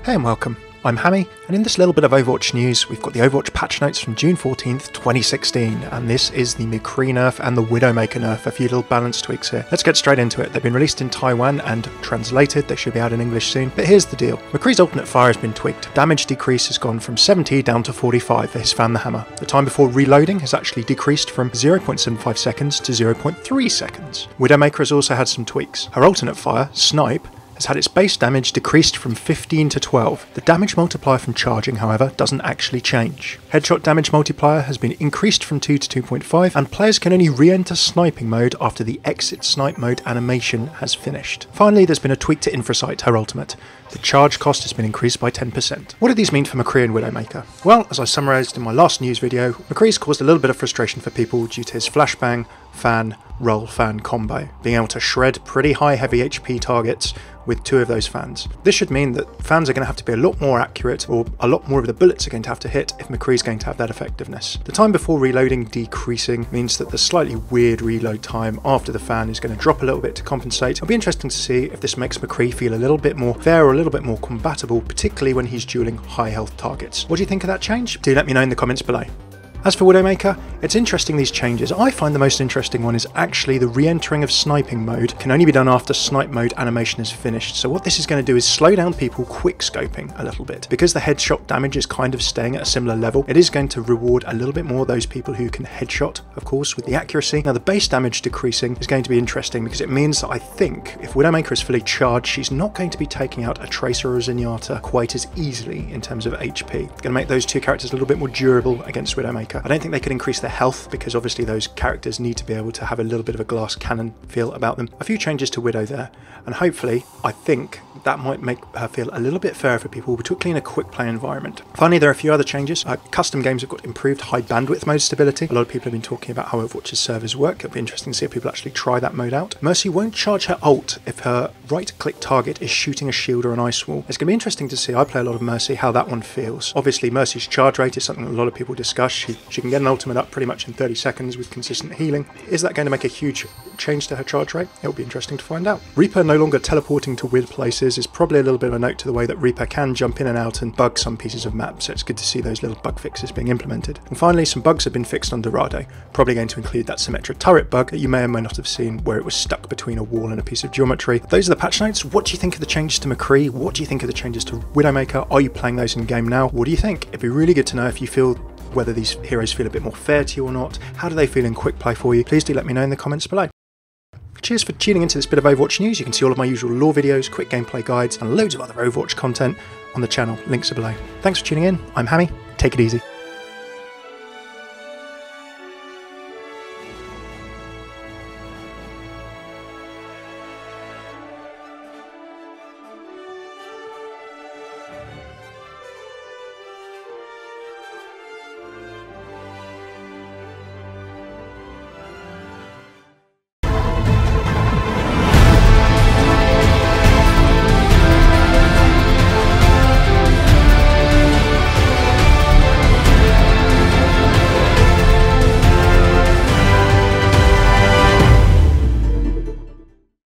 Hey and welcome, I'm Hammeh, and in this little bit of Overwatch news, we've got the Overwatch patch notes from June 14th, 2016, and this is the McCree Nerf and the Widowmaker Nerf, a few little balance tweaks here. Let's get straight into it. They've been released in Taiwan and translated, they should be out in English soon, but here's the deal. McCree's alternate fire has been tweaked. Damage decrease has gone from 70 down to 45 for his fan the Hammeh. The time before reloading has actually decreased from 0.75 seconds to 0.3 seconds. Widowmaker has also had some tweaks. Her alternate fire, Snipe, has had its base damage decreased from 15 to 12. The damage multiplier from charging, however, doesn't actually change. Headshot damage multiplier has been increased from 2 to 2.5, and players can only re-enter sniping mode after the exit snipe mode animation has finished. Finally, there's been a tweak to Infrasight, her ultimate. The charge cost has been increased by 10%. What do these mean for McCree and Widowmaker? Well, as I summarised in my last news video, McCree's caused a little bit of frustration for people due to his flashbang, fan, roll, fan combo, being able to shred pretty high heavy HP targets with two of those fans. This should mean that fans are going to have to be a lot more accurate, or a lot more of the bullets are going to hit if McCree's going to have that effectiveness. The time before reloading decreasing means that the slightly weird reload time after the fan is going to drop a little bit to compensate. It'll be interesting to see if this makes McCree feel a little bit more fair or a little bit more combatable, particularly when he's dueling high health targets. What do you think of that change? Do let me know in the comments below. As for Widowmaker, it's interesting these changes. I find the most interesting one is actually the re-entering of sniping mode can only be done after snipe mode animation is finished. So what this is going to do is slow down people quickscoping a little bit. Because the headshot damage is kind of staying at a similar level, it is going to reward a little bit more those people who can headshot, of course, with the accuracy. Now the base damage decreasing is going to be interesting because it means that I think if Widowmaker is fully charged, she's not going to be taking out a Tracer or a Zenyatta quite as easily in terms of HP. It's going to make those two characters a little bit more durable against Widowmaker. I don't think they could increase their health because obviously those characters need to be able to have a little bit of a glass cannon feel about them. A few changes to Widow there, and hopefully I think that might make her feel a little bit fairer for people, particularly in a quick play environment. Finally, there are a few other changes. Custom games have got improved high bandwidth mode stability. A lot of people have been talking about how Overwatch's servers work. It'll be interesting to see if people actually try that mode out. Mercy won't charge her ult if her right click target is shooting a shield or an ice wall. It's going to be interesting to see. I play a lot of Mercy, how that one feels. Obviously Mercy's charge rate is something that a lot of people discuss. She can get an ultimate up pretty much in 30 seconds with consistent healing. Is that going to make a huge change to her charge rate? It'll be interesting to find out. Reaper no longer teleporting to weird places is probably a little bit of a note to the way that Reaper can jump in and out and bug some pieces of map, so it's good to see those little bug fixes being implemented. And finally, some bugs have been fixed on Dorado, probably going to include that symmetric turret bug that you may or may not have seen where it was stuck between a wall and a piece of geometry. Those are the patch notes. What do you think of the changes to McCree? What do you think of the changes to Widowmaker? Are you playing those in game now? What do you think? It'd be really good to know if you feel whether these heroes feel a bit more fair to you or not. How do they feel in quick play for you? Please do let me know in the comments below. Cheers for tuning into this bit of Overwatch news. You can see all of my usual lore videos, quick gameplay guides, and loads of other Overwatch content on the channel. Links are below. Thanks for tuning in. I'm Hammeh. Take it easy.